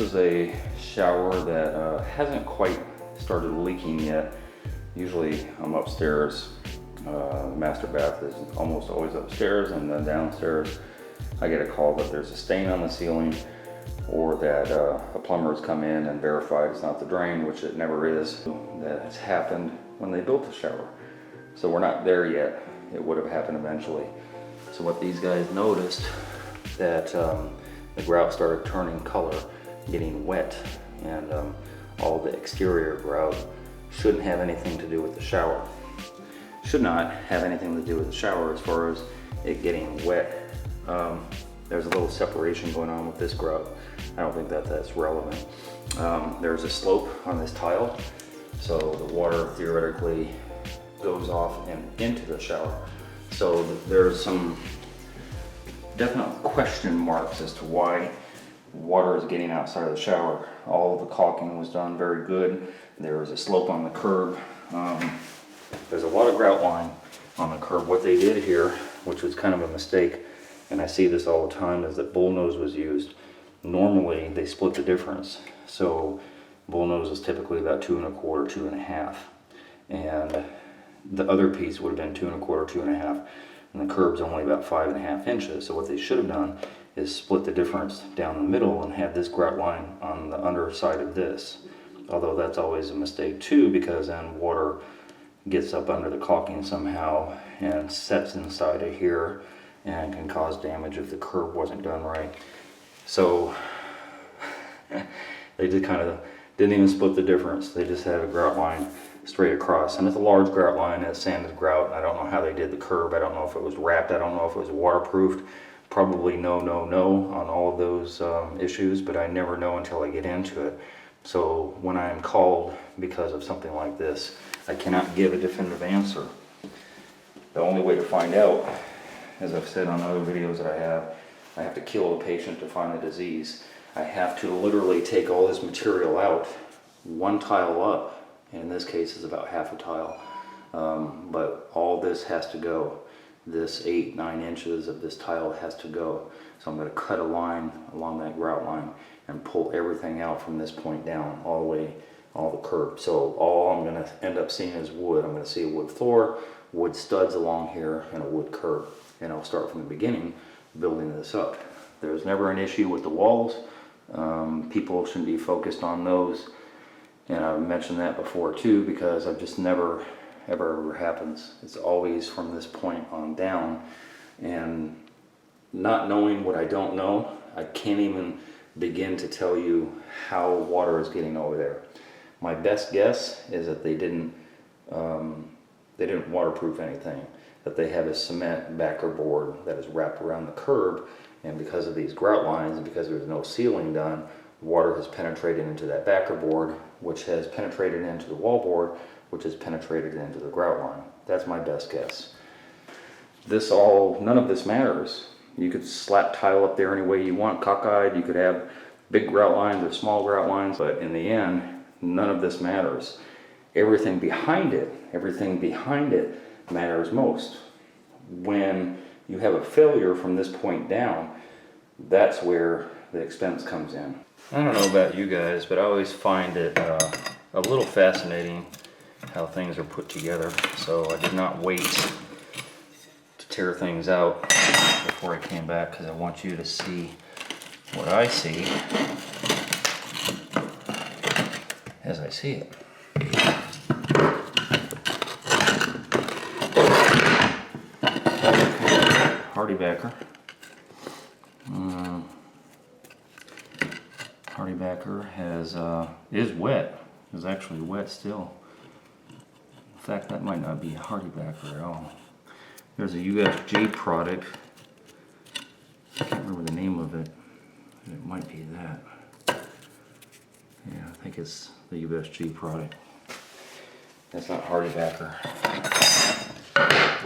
is a shower that hasn't quite started leaking yet. Usually I'm upstairs. The master bath is almost always upstairs, and then downstairs I get a call that there's a stain on the ceiling, or that a plumber's come in and verified it's not the drain, which it never is. That has happened when they built the shower. So we're not there yet. It would have happened eventually. So what these guys noticed, that the grout started turning color, getting wet, and all the exterior grout shouldn't have anything to do with the shower. Should not have anything to do with the shower as far as it getting wet. There's a little separation going on with this grout. I don't think that that's relevant. There's a slope on this tile, so the water theoretically goes off and into the shower. So there's some definite question marks as to why water is getting outside of the shower. All of the caulking was done very good. There was a slope on the curb. There's a lot of grout line on the curb. What they did here, which was kind of a mistake, and I see this all the time, is that bullnose was used. Normally they split the difference. So bullnose is typically about 2 1/4, 2 1/2. And the other piece would have been 2 1/4, 2 1/2. And the curb's only about 5 1/2 inches. So what they should have done is split the difference down the middle and have this grout line on the underside of this. Although that's always a mistake too, because then water gets up under the caulking somehow and sets inside of here and can cause damage if the curb wasn't done right. So they did didn't even split the difference. They just had a grout line straight across, and it's a large grout line. It's sanded grout. I don't know how they did the curb. I don't know if it was wrapped. I don't know if it was waterproofed. Probably no on all of those issues, but I never know until I get into it. So when I'm called because of something like this, I cannot give a definitive answer. The only way to find out, as I've said on other videos that I have to kill the patient to find the disease. I have to literally take all this material out, one tile up. In this case is about half a tile, but all this has to go. This 8, 9 inches of this tile has to go. So I'm going to cut a line along that grout line and pull everything out from this point down, all the way, all the curb. So all I'm going to end up seeing is wood. I'm going to see a wood floor, wood studs along here, and a wood curb. And I'll start from the beginning, building this up. There's never an issue with the walls. People shouldn't be focused on those. And I've mentioned that before too, because I've just never, ever happens. It's always from this point on down. And not knowing what I don't know, I can't even begin to tell you how water is getting over there. My best guess is that they didn't waterproof anything, that they have a cement backer board that is wrapped around the curb, and because of these grout lines and because there's no sealing done, water has penetrated into that backer board, which has penetrated into the wall board, which has penetrated into the grout line. That's my best guess. None of this matters. You could slap tile up there any way you want, cockeyed. You could have big grout lines or small grout lines, but in the end, none of this matters. Everything behind it matters most. When you have a failure from this point down, that's where the expense comes in. I don't know about you guys, but I always find it a little fascinating how things are put together. So I did not wait to tear things out before I came back, because I want you to see what I see as I see it. HardieBacker. HardieBacker is wet. Is actually wet still. In fact, that might not be a HardieBacker at all. There's a USG product. I can't remember the name of it. It might be that. Yeah, I think it's the USG product. That's not HardieBacker.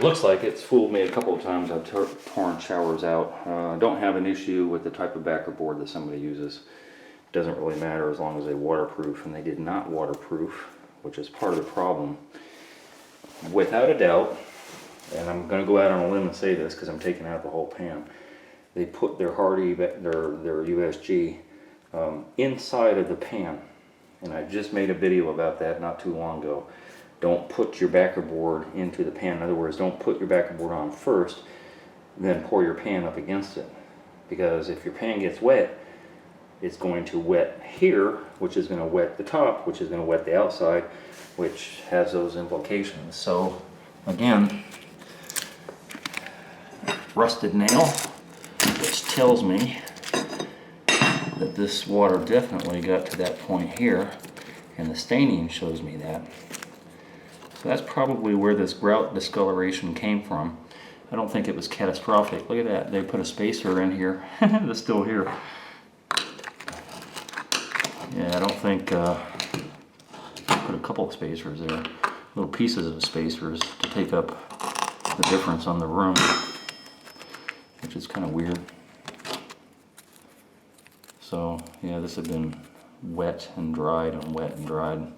Looks like it's fooled me a couple of times. I've torn showers out. Don't have an issue with the type of backer board that somebody uses. Doesn't really matter as long as they waterproof, and they did not waterproof, which is part of the problem. Without a doubt, and I'm going to go out on a limb and say this because I'm taking out the whole pan, they put their USG inside of the pan. And I just made a video about that not too long ago. Don't put your backer board into the pan. In other words, don't put your backer board on first, then pour your pan up against it. Because if your pan gets wet, it's going to wet here, which is going to wet the top, which is going to wet the outside, which has those implications. So again, rusted nail, which tells me that this water definitely got to that point here, and the staining shows me that. So that's probably where this grout discoloration came from. I don't think it was catastrophic. Look at that, they put a spacer in here. It's still here. Yeah, I don't think, put a couple of spacers there. Little pieces of spacers to take up the difference on the room, which is kind of weird. So yeah, this had been wet and dried and wet and dried.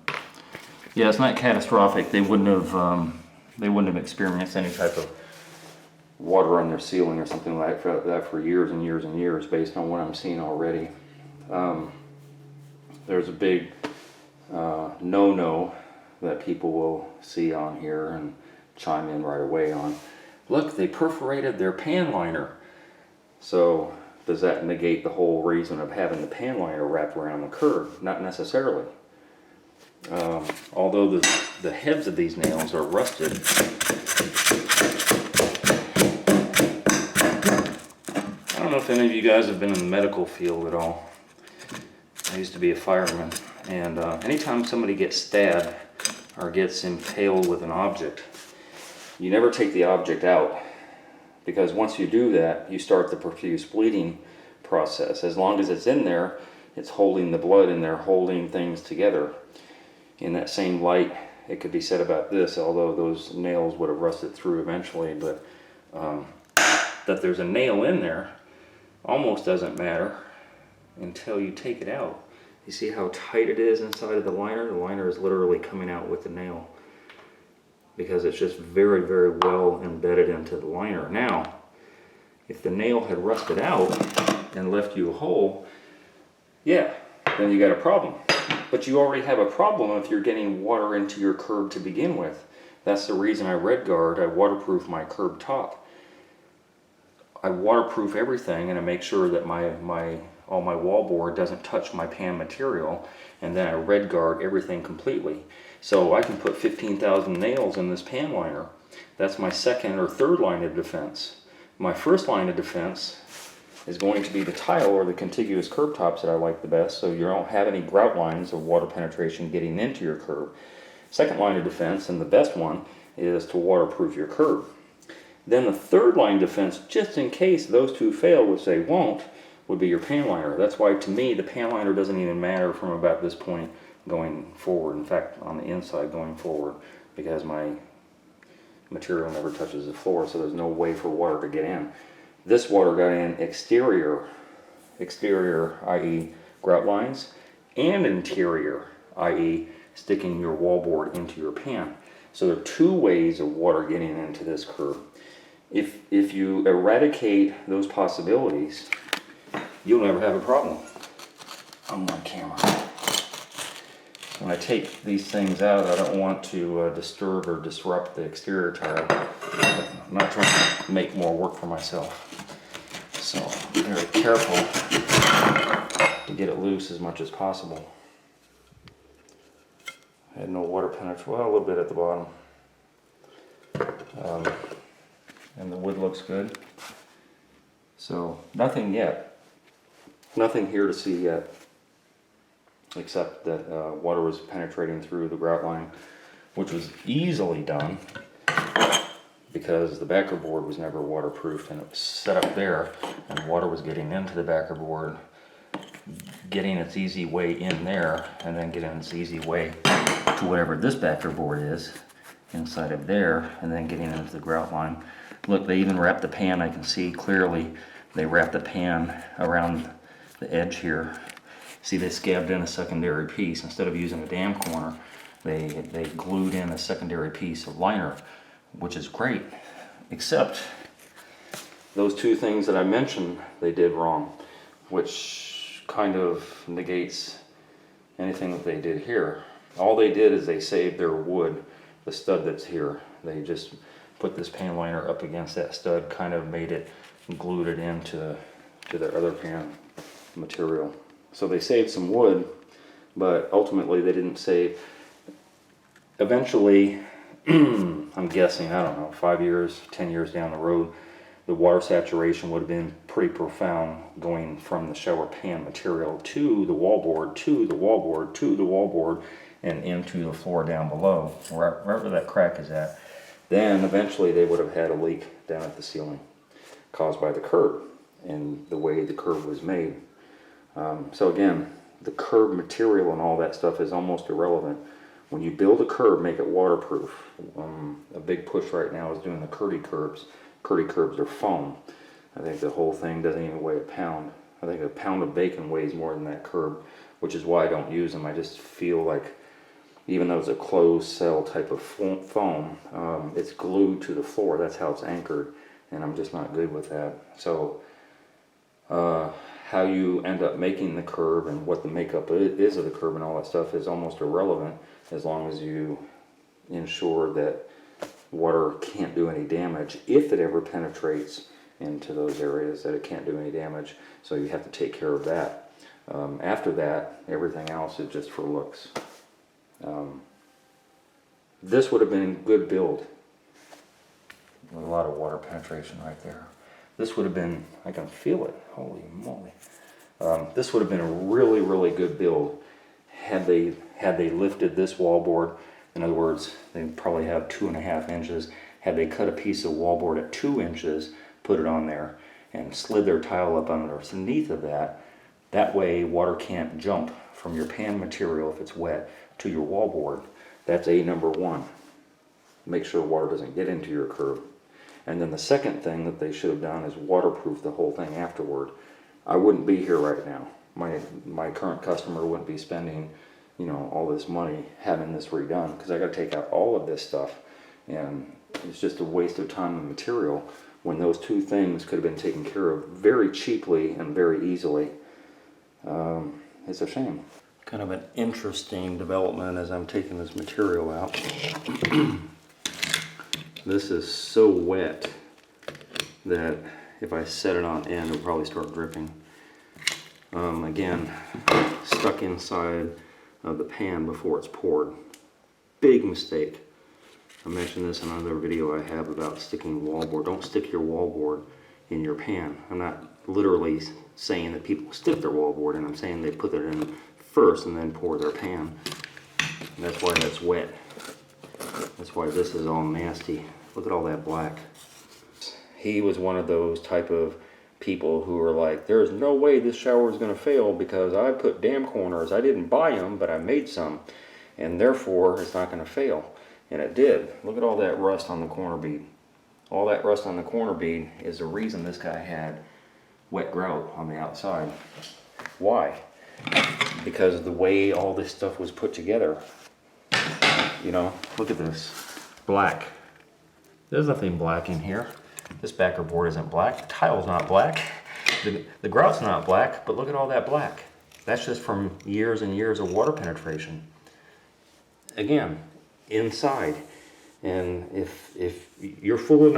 Yeah, it's not catastrophic. They wouldn't have experienced any type of water on their ceiling or something like that for years and years and years, based on what I'm seeing already. There's a big no-no that people will see on here and chime in right away on. Look, they perforated their pan liner. So does that negate the whole reason of having the pan liner wrapped around the curb? Not necessarily. Although the heads of these nails are rusted, I don't know if any of you guys have been in the medical field at all. I used to be a fireman, and anytime somebody gets stabbed or gets impaled with an object, you never take the object out, because once you do that, you start the profuse bleeding process. As long as it's in there, it's holding the blood in there, holding things together. In that same light, it could be said about this, although those nails would have rusted through eventually, but that there's a nail in there almost doesn't matter until you take it out. You see how tight it is inside of the liner? The liner is literally coming out with the nail, because it's just very, very well embedded into the liner. Now, if the nail had rusted out and left you a hole, yeah, then you got a problem. But you already have a problem if you're getting water into your curb to begin with. That's the reason I RedGuard, I waterproof my curb top. I waterproof everything, and I make sure that all my wallboard doesn't touch my pan material, and then I RedGuard everything completely. So I can put 15,000 nails in this pan liner. That's my second or third line of defense. My first line of defense is going to be the tile or the contiguous curb tops that I like the best, so you don't have any grout lines of water penetration getting into your curb. Second line of defense, and the best one, is to waterproof your curb. Then the third line of defense, just in case those two fail, which they won't, would be your pan liner. That's why, to me, the pan liner doesn't even matter from about this point going forward. In fact, on the inside going forward, because my material never touches the floor, so there's no way for water to get in. This water got in exterior, i.e. grout lines, and interior, i.e. sticking your wallboard into your pan. So there are two ways of water getting into this curb. If you eradicate those possibilities, you'll never have a problem. On my camera. When I take these things out, I don't want to disturb or disrupt the exterior tile. I'm not trying to make more work for myself. So be very careful to get it loose as much as possible. I had no water penetration, well, a little bit at the bottom. And the wood looks good. So nothing yet. Nothing here to see yet, except that water was penetrating through the grout line, which was easily done because the backer board was never waterproofed, and it was set up there, and water was getting into the backer board, getting its easy way in there, and then getting its easy way to whatever this backer board is inside of there, and then getting into the grout line. Look, they even wrapped the pan. I can see clearly they wrapped the pan around the edge here. See, they scabbed in a secondary piece. Instead of using a dam corner, they glued in a secondary piece of liner, which is great, except those two things that I mentioned they did wrong, which kind of negates anything that they did here. All they did is they saved their wood, the stud that's here. They just put this pan liner up against that stud, kind of made it, glued it into their other pan material. So they saved some wood, but ultimately they didn't save. Eventually, I'm guessing, I don't know, 5 years, 10 years down the road, the water saturation would have been pretty profound going from the shower pan material to the wallboard, to the wallboard, to the wallboard, and into the floor down below, wherever that crack is at. Then eventually they would have had a leak down at the ceiling caused by the curb and the way the curb was made. So again, the curb material and all that stuff is almost irrelevant. When you build a curb, make it waterproof. A big push right now is doing the Kerdi curbs. Kerdi curbs are foam. I think the whole thing doesn't even weigh a pound. I think a pound of bacon weighs more than that curb, which is why I don't use them. I just feel like, even though it's a closed cell type of foam, it's glued to the floor. That's how it's anchored, and I'm just not good with that. So how you end up making the curb and what the makeup is of the curb and all that stuff is almost irrelevant, as long as you ensure that water can't do any damage. If it ever penetrates into those areas, that it can't do any damage, so you have to take care of that. After that, everything else is just for looks. This would have been a good build with a lot of water penetration right there. This would have been, I can feel it, holy moly. This would have been a really, really good build had they lifted this wallboard. In other words, they probably have 2.5 inches. Had they cut a piece of wallboard at 2 inches, put it on there, and slid their tile up underneath of that, that way water can't jump from your pan material if it's wet to your wallboard. That's number one. Make sure water doesn't get into your curb. And then the second thing that they should have done is waterproof the whole thing afterward. I wouldn't be here right now. My current customer wouldn't be spending, you know, all this money having this redone, because I got to take out all of this stuff, and it's just a waste of time and material when those two things could have been taken care of very cheaply and very easily. It's a shame. Kind of an interesting development as I'm taking this material out. This is so wet that if I set it on end, it'll probably start dripping. Again, stuck inside of the pan before it's poured. Big mistake. I mentioned this in another video I have about sticking wallboard. Don't stick your wallboard in your pan. I'm not literally saying that people stick their wallboard in. I'm saying they put it in first and then pour their pan. And that's why that's wet. That's why this is all nasty. Look at all that black. He was one of those type of people who were like, there's no way this shower is going to fail because I put dam corners. I didn't buy them, but I made some, and therefore it's not going to fail. And it did. Look at all that rust on the corner bead. All that rust on the corner bead is the reason this guy had wet grout on the outside. Why? Because of the way all this stuff was put together. You know, look at this. Black. There's nothing black in here. This backer board isn't black. The tile's not black. The grout's not black, but look at all that black. That's just from years and years of water penetration. Again, inside. And if you're foolish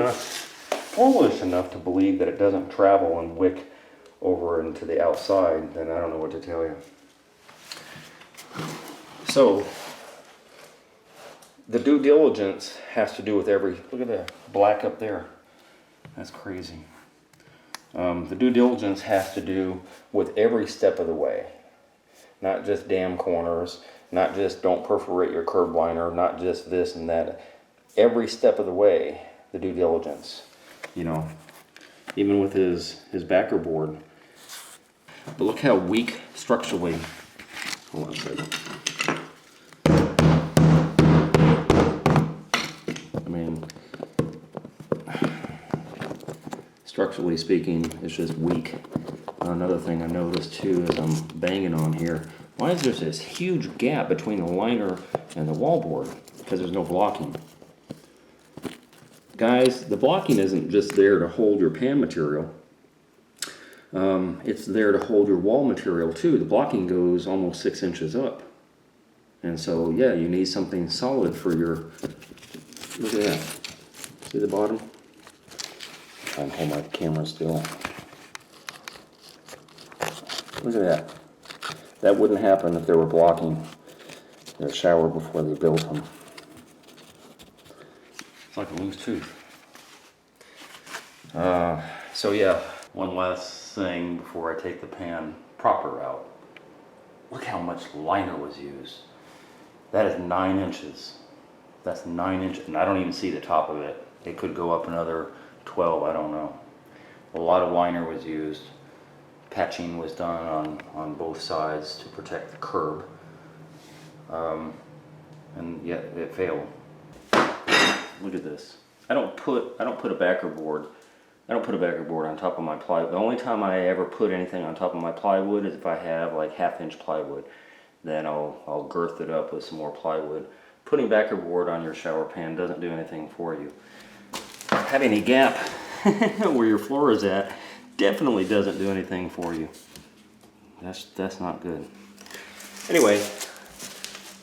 enough to believe that it doesn't travel and wick over into the outside, then I don't know what to tell you. So, the due diligence has to do with look at that black up there. That's crazy. The due diligence has to do with every step of the way. Not just dam corners, not just don't perforate your curb liner, not just this and that. Every step of the way, the due diligence. You know, even with his backer board. But look how weak structurally. Hold on a second. I mean, structurally speaking, it's just weak. Another thing I noticed too as I'm banging on here, why is there this huge gap between the liner and the wallboard? Because there's no blocking. Guys, the blocking isn't just there to hold your pan material. It's there to hold your wall material too. The blocking goes almost 6 inches up. And so, yeah, you need something solid for your, look at that. See the bottom? Try and hold my camera still. Look at that. That wouldn't happen if they were blocking their shower before they built them. It's like a loose tooth. So yeah, one last thing before I take the pan proper out. Look how much liner was used. That is 9 inches. That's 9 inches, and I don't even see the top of it. It could go up another 12, I don't know. A lot of liner was used. Patching was done on both sides to protect the curb. And yet it failed. Look at this. I don't put a backer board. I don't put a backer board on top of my plywood. The only time I ever put anything on top of my plywood is if I have like 1/2 inch plywood. Then I'll girth it up with some more plywood. Putting backer board on your shower pan doesn't do anything for you. Having a gap where your floor is at definitely doesn't do anything for you. That's not good. Anyway,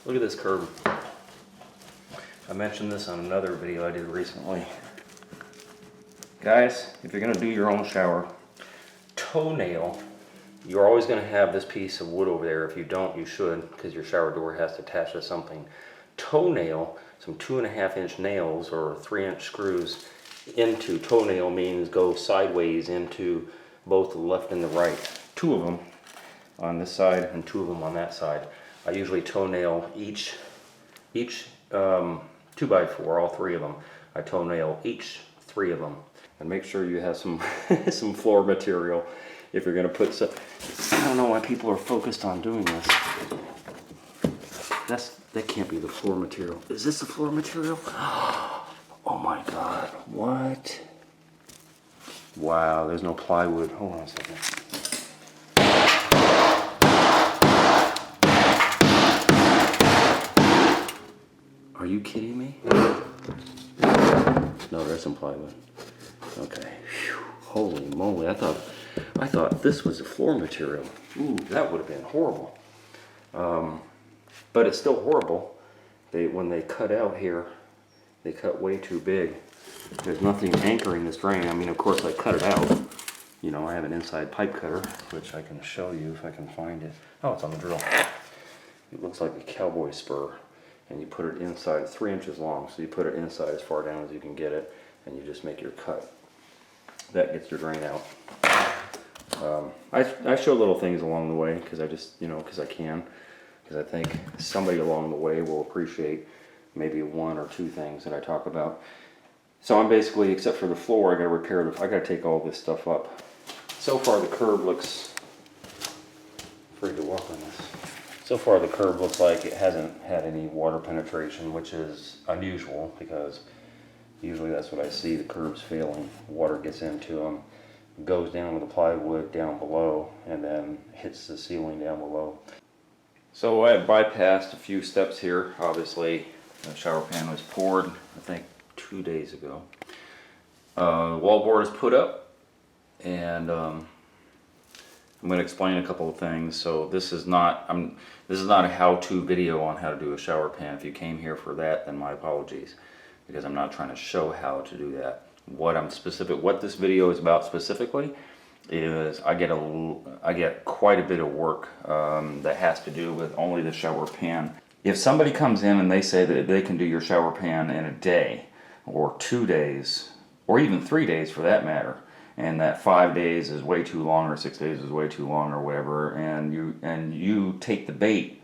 look at this curb. I mentioned this on another video I did recently. Guys, if you're gonna do your own shower, toenail, you're always gonna have this piece of wood over there. If you don't, you should, because your shower door has to attach to something. Toenail, some 2.5 inch nails or 3 inch screws into, toenail means go sideways into both the left and the right. 2 of them on this side and 2 of them on that side. I usually toenail each 2x4, all 3 of them. I toenail each 3 of them. And make sure you have some some floor material if you're gonna put some. I don't know why people are focused on doing this. That can't be the floor material. Is this the floor material? Oh my God, what? Wow, there's no plywood. Hold on a second. Are you kidding me? No, there's some plywood. Okay. Whew. Holy moly, I thought this was the floor material. Ooh, that would have been horrible. But it's still horrible. When they cut out here, they cut way too big. There's nothing anchoring this drain. I mean, of course I cut it out. You know, I have an inside pipe cutter, which I can show you if I can find it. Oh, it's on the drill. It looks like a cowboy spur. And you put it inside, it's 3 inches long, so you put it inside as far down as you can get it, and you just make your cut. That gets your drain out. I show little things along the way, because I just, because I can. Because I think somebody along the way will appreciate maybe 1 or 2 things that I talk about. So I'm basically, except for the floor, I gotta take all this stuff up. So far the curb looks, afraid to walk on this. So far the curb looks like it hasn't had any water penetration, which is unusual because usually that's what I see, the curbs failing. Water gets into them, goes down with the plywood down below, and then hits the ceiling down below. So I bypassed a few steps here. Obviously the shower pan was poured, I think 2 days ago. Wall board is put up, and I'm going to explain a couple of things. So this is not a how-to video on how to do a shower pan. If you came here for that, then my apologies, because I'm not trying to show how to do that. What this video is about specifically is I get quite a bit of work that has to do with only the shower pan. If somebody comes in and they say that they can do your shower pan in a day, or 2 days, or even 3 days for that matter, and that 5 days is way too long, or 6 days is way too long, or whatever, and you take the bait,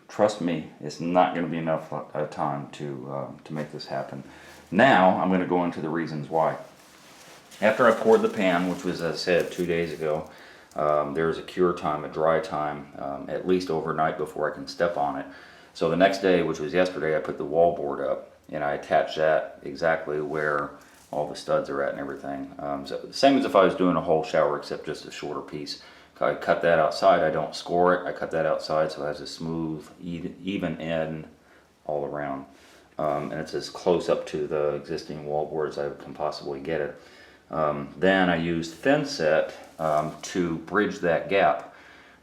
trust me, it's not going to be enough time to make this happen. Now I'm going to go into the reasons why. After I poured the pan, which was, as I said, 2 days ago, there's a cure time, a dry time, at least overnight before I can step on it. So the next day, which was yesterday, I put the wall board up, and I attached that exactly where all the studs are at and everything. So same as if I was doing a whole shower, except just a shorter piece. I cut that outside, I don't score it, I cut that outside so it has a smooth, even end all around. And it's as close up to the existing wall board as I can possibly get it. Then I used thin set to bridge that gap.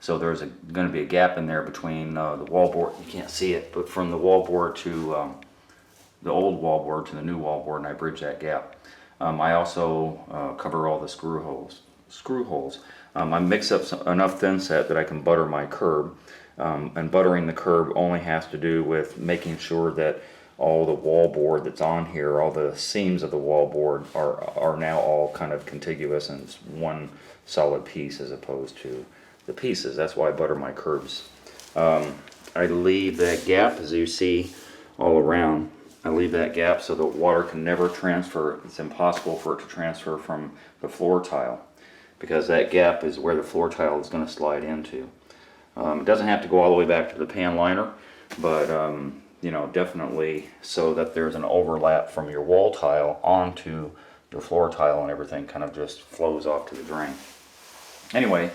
So there's going to be a gap in there between the wallboard, you can't see it, but from the wallboard to the old wallboard to the new wallboard, and I bridge that gap. I also cover all the screw holes. I mix up enough thin set that I can butter my curb, and buttering the curb only has to do with making sure that all the wallboard that's on here, all the seams of the wallboard are now all kind of contiguous and it's one solid piece as opposed to the pieces. That's why I butter my curbs. I leave that gap, as you see all around. I leave that gap so the water can never transfer. It's impossible for it to transfer from the floor tile, because that gap is where the floor tile is going to slide into. It doesn't have to go all the way back to the pan liner, but you know, definitely so that there's an overlap from your wall tile onto your floor tile, and everything kind of just flows off to the drain. Anyway,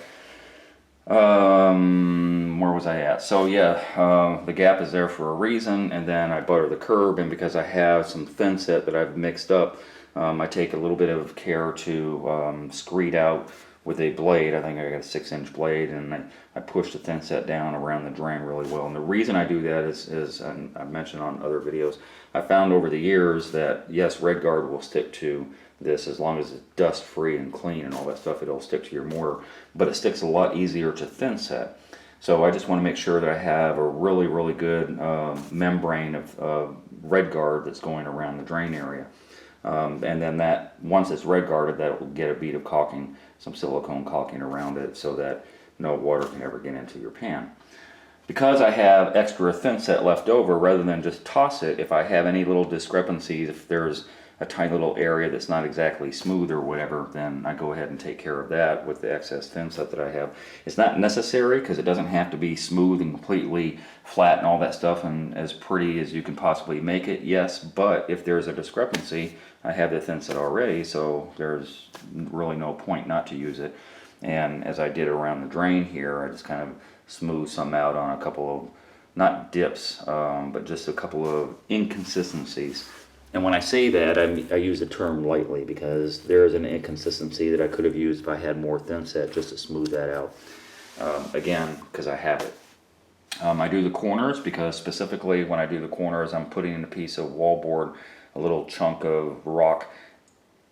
where was I at? So yeah, the gap is there for a reason, and then I butter the curb, and because I have some thin set that I've mixed up, I take a little bit of care to screed out with a blade. I think I got a 6-inch blade, and I push the thin set down around the drain really well. And the reason I do that is and I've mentioned on other videos, I found over the years that yes, RedGuard will stick to this as long as it's dust free and clean and all that stuff. It'll stick to your mortar, but it sticks a lot easier to thin set. So I just want to make sure that I have a really good membrane of RedGuard that's going around the drain area. And then that, once it's RedGuarded, that will get a bead of caulking, some silicone caulking around it, so that no water can ever get into your pan. Because I have extra thin set left over, rather than just toss it, if I have any little discrepancies, if there's a tiny little area that's not exactly smooth or whatever, then I go ahead and take care of that with the excess thin set that I have. It's not necessary, because it doesn't have to be smooth and completely flat and all that stuff and as pretty as you can possibly make it, yes, but if there's a discrepancy, I have the thin set already, so there's really no point not to use it. And as I did around the drain here, I just kind of smoothed some out on a couple of, not dips, but just a couple of inconsistencies. And when I say that, I use the term lightly, because there is an inconsistency that I could have used if I had more thin set just to smooth that out. Again, because I have it. I do the corners because specifically when I do the corners, I'm putting in a piece of wallboard, a little chunk of rock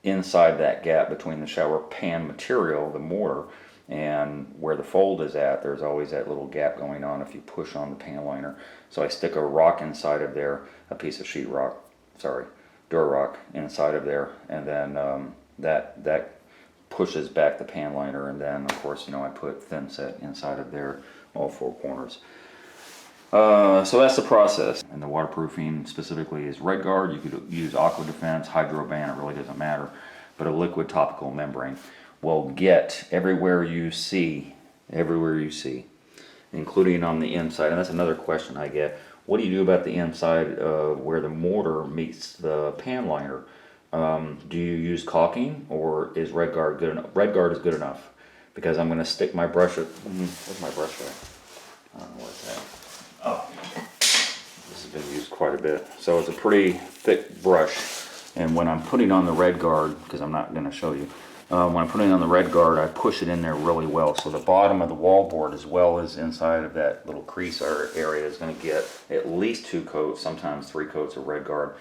inside that gap between the shower pan material, the mortar, and where the fold is at. There's always that little gap going on if you push on the pan liner. So I stick a rock inside of there, a piece of sheetrock, Durarock inside of there, and then that pushes back the pan liner, and then of course, you know, I put thin set inside of there, all four corners. So that's the process. And the waterproofing specifically is RedGuard. You could use Aqua Defense, Hydroban, it really doesn't matter. But a liquid topical membrane will get everywhere you see, including on the inside. And that's another question I get. What do you do about the inside where the mortar meets the pan liner? Do you use caulking, or is RedGuard good enough? RedGuard is good enough, because I'm going to stick my brush at, where's my brush at? I don't know where's that. Oh, this has been used quite a bit. So it's a pretty thick brush, and when I'm putting on the RedGuard, because I'm not going to show you, when I'm putting on the RedGuard, I push it in there really well. So the bottom of the wallboard, as well as inside of that little crease area, is going to get at least 2 coats, sometimes 3 coats of RedGuard.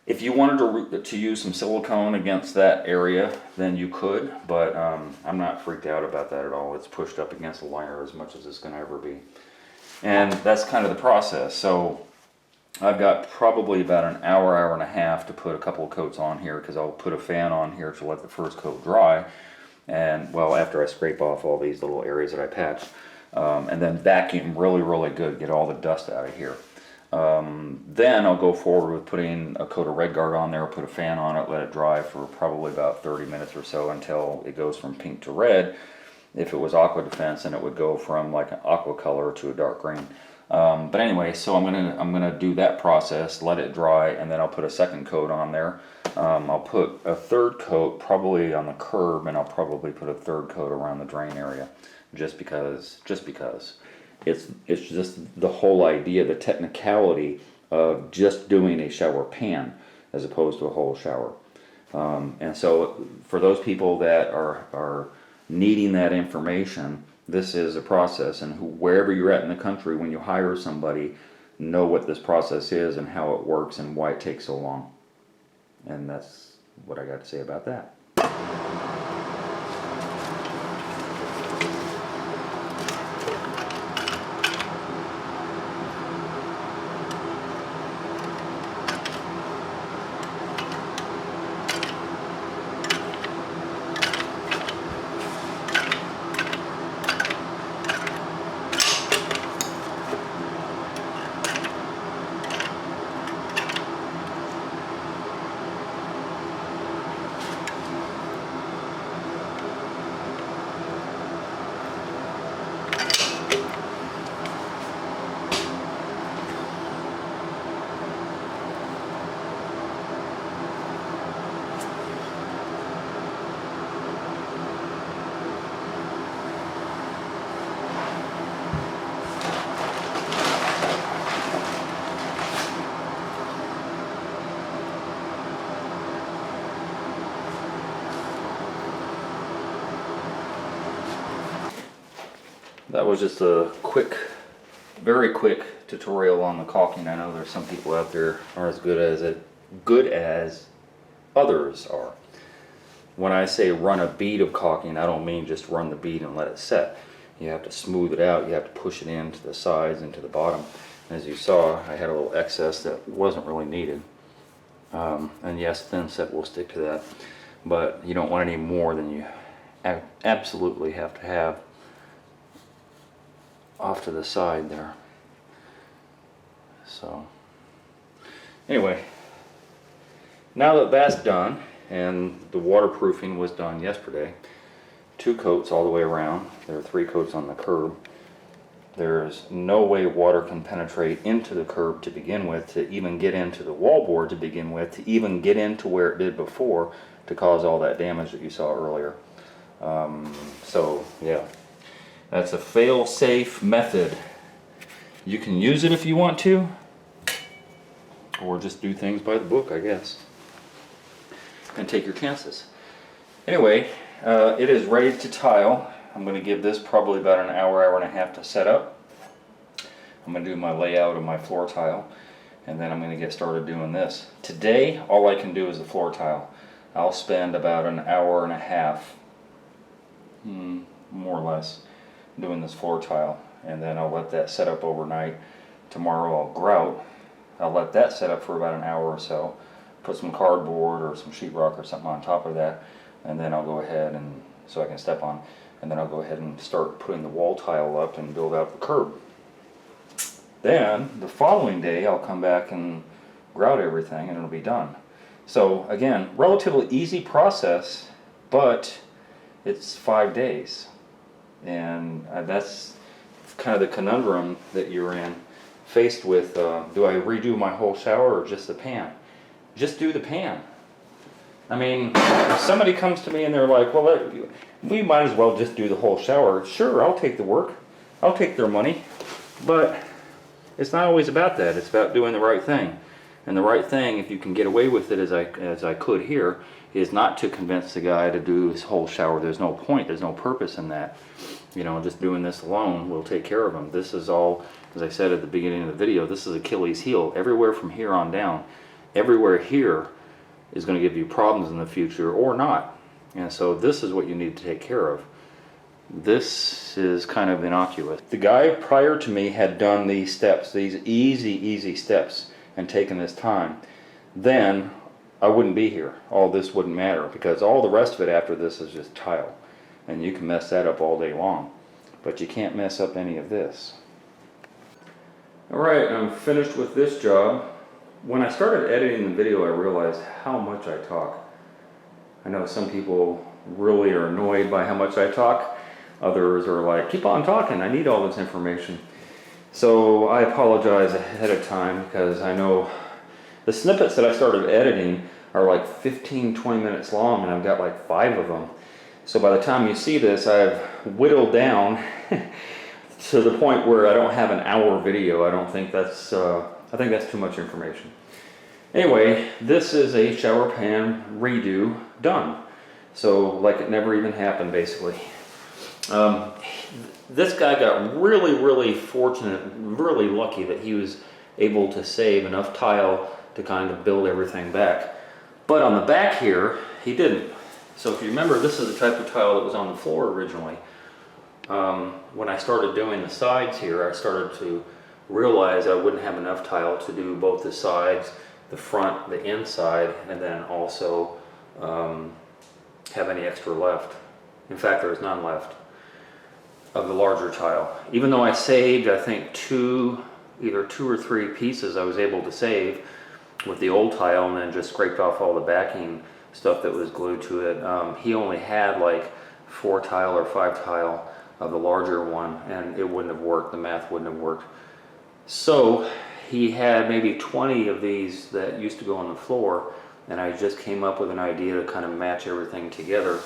If you wanted to use some silicone against that area, then you could, but I'm not freaked out about that at all. It's pushed up against the liner as much as it's going to ever be. And that's kind of the process. So I've got probably about an hour and a half to put a couple of coats on here, because I'll put a fan on here to let the first coat dry. And well, after I scrape off all these little areas that I patched, and then vacuum really good, get all the dust out of here. Then I'll go forward with putting a coat of RedGuard on there, put a fan on it, let it dry for probably about 30 minutes or so until it goes from pink to red. If it was Aqua Defense, then it would go from like an aqua color to a dark green. But anyway, so I'm gonna do that process, let it dry, and then I'll put a second coat on there. I'll put a third coat probably on the curb, and I'll probably put a third coat around the drain area, just because it's just the whole idea, the technicality of just doing a shower pan as opposed to a whole shower. And so for those people that are needing that information, this is a process, and wherever you're at in the country, when you hire somebody, know what this process is and how it works and why it takes so long. And that's what I got to say about that. That was just a quick, very quick tutorial on the caulking. I know there's some people out there aren't as good as others are. When I say run a bead of caulking, I don't mean just run the bead and let it set. You have to smooth it out. You have to push it into the sides and to the bottom. As you saw, I had a little excess that wasn't really needed. And yes, thin set will stick to that, but you don't want any more than you absolutely have to have off to the side there. So anyway, now that that's done, and the waterproofing was done yesterday, 2 coats all the way around. There are 3 coats on the curb. There's no way water can penetrate into the curb to begin with, to even get into the wallboard to begin with, to even get into where it did before, to cause all that damage that you saw earlier. So yeah, that's a fail-safe method. You can use it if you want to, or just do things by the book, I guess, and take your chances. Anyway, it is ready to tile. I'm going to give this probably about an hour, hour and a half to set up. I'm going to do my layout of my floor tile, and then I'm going to get started doing this. Today, all I can do is the floor tile. I'll spend about an hour and a half, more or less, doing this floor tile, and then I'll let that set up overnight. Tomorrow I'll grout. I'll let that set up for about an hour or so, put some cardboard or some sheetrock or something on top of that, and then I'll go ahead and, so I can step on, and then I'll go ahead and start putting the wall tile up and build out the curb. Then the following day I'll come back and grout everything and it'll be done. So again, relatively easy process, but it's 5 days. And that's kind of the conundrum that you're in, faced with, do I redo my whole shower or just the pan? Just do the pan. I mean, if somebody comes to me and they're like, well, we might as well just do the whole shower. Sure, I'll take the work. I'll take their money. But it's not always about that. It's about doing the right thing. And the right thing, if you can get away with it as I could here, is not to convince the guy to do his whole shower. There's no point, there's no purpose in that. You know, just doing this alone will take care of him. This is all, as I said at the beginning of the video, this is Achilles' heel. Everywhere from here on down, everywhere here is going to give you problems in the future or not. And so this is what you need to take care of. This is kind of innocuous. The guy prior to me had done these steps, these easy steps, and taken this time. Then I wouldn't be here. All this wouldn't matter, because all the rest of it after this is just tile. And you can mess that up all day long. But you can't mess up any of this. Alright, I'm finished with this job. When I started editing the video, I realized how much I talk. I know some people really are annoyed by how much I talk. Others are like, keep on talking, I need all this information. So I apologize ahead of time, because I know the snippets that I started editing are like 15-20 minutes long, and I've got like 5 of them. So by the time you see this, I've whittled down to the point where I don't have an hour video. I think that's too much information. Anyway, this is a shower pan redo done. So like it never even happened basically. This guy got really fortunate, really lucky that he was able to save enough tile to kind of build everything back. But on the back here, he didn't. So if you remember, this is the type of tile that was on the floor originally. When I started doing the sides here, I started to realize I wouldn't have enough tile to do both the sides, the front, the inside, and then also have any extra left. In fact, there's none left of the larger tile. Even though I saved, I think either two or three pieces I was able to save with the old tile, and then just scraped off all the backing stuff that was glued to it. He only had like 4 tile or 5 tile of the larger one, and it wouldn't have worked, the math wouldn't have worked. So he had maybe 20 of these that used to go on the floor, and I just came up with an idea to kind of match everything together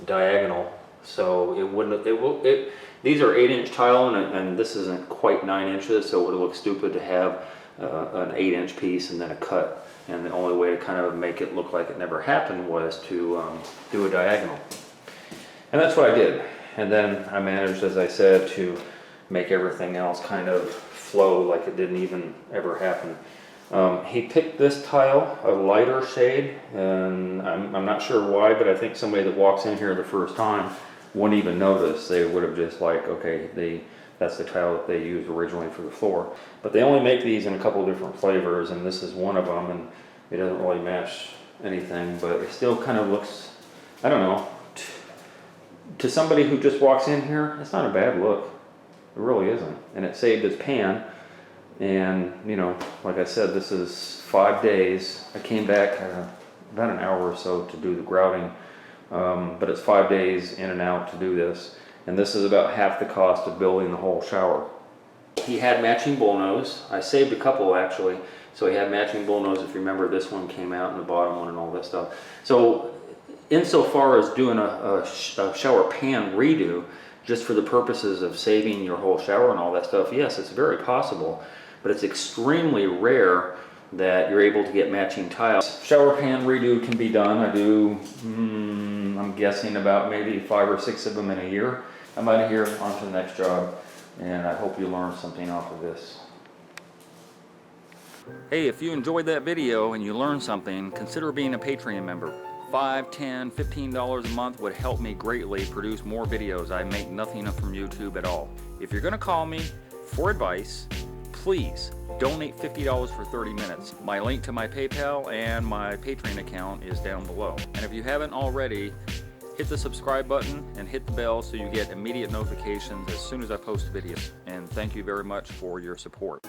diagonal, so it wouldn't. These are 8-inch tile, and this isn't quite 9 inches, so it would look stupid to have an 8-inch piece and then a cut. And the only way to kind of make it look like it never happened was to do a diagonal, and that's what I did. And then I managed, as I said, to make everything else kind of flow like it didn't even ever happen. He picked this tile, a lighter shade, and I'm not sure why, but I think somebody that walks in here the first time wouldn't even notice. They would have just like, okay, that's the tile that they used originally for the floor. But they only make these in a couple of different flavors, and this is one of them, and it doesn't really match anything, but it still kind of looks, I don't know, to somebody who just walks in here, it's not a bad look. It really isn't. And it saved his pan. And, you know, like I said, this is 5 days. I came back about an hour or so to do the grouting, but it's 5 days in and out to do this. And this is about half the cost of building the whole shower. He had matching bullnose. I saved a couple actually. So he had matching bullnose. If you remember, this one came out and the bottom one and all that stuff. So insofar as doing a shower pan redo, just for the purposes of saving your whole shower and all that stuff, yes, it's very possible. But it's extremely rare that you're able to get matching tiles. Shower pan redo can be done. I do, I'm guessing about maybe 5 or 6 of them in a year. I'm out of here, on to the next job, and I hope you learned something off of this. Hey, if you enjoyed that video and you learned something, consider being a Patreon member. $5, $10, $15 a month would help me greatly produce more videos. I make nothing from YouTube at all. If you're gonna call me for advice, please donate $50 for 30 minutes. My link to my PayPal and my Patreon account is down below. And if you haven't already, hit the subscribe button and hit the bell so you get immediate notifications as soon as I post videos. And thank you very much for your support.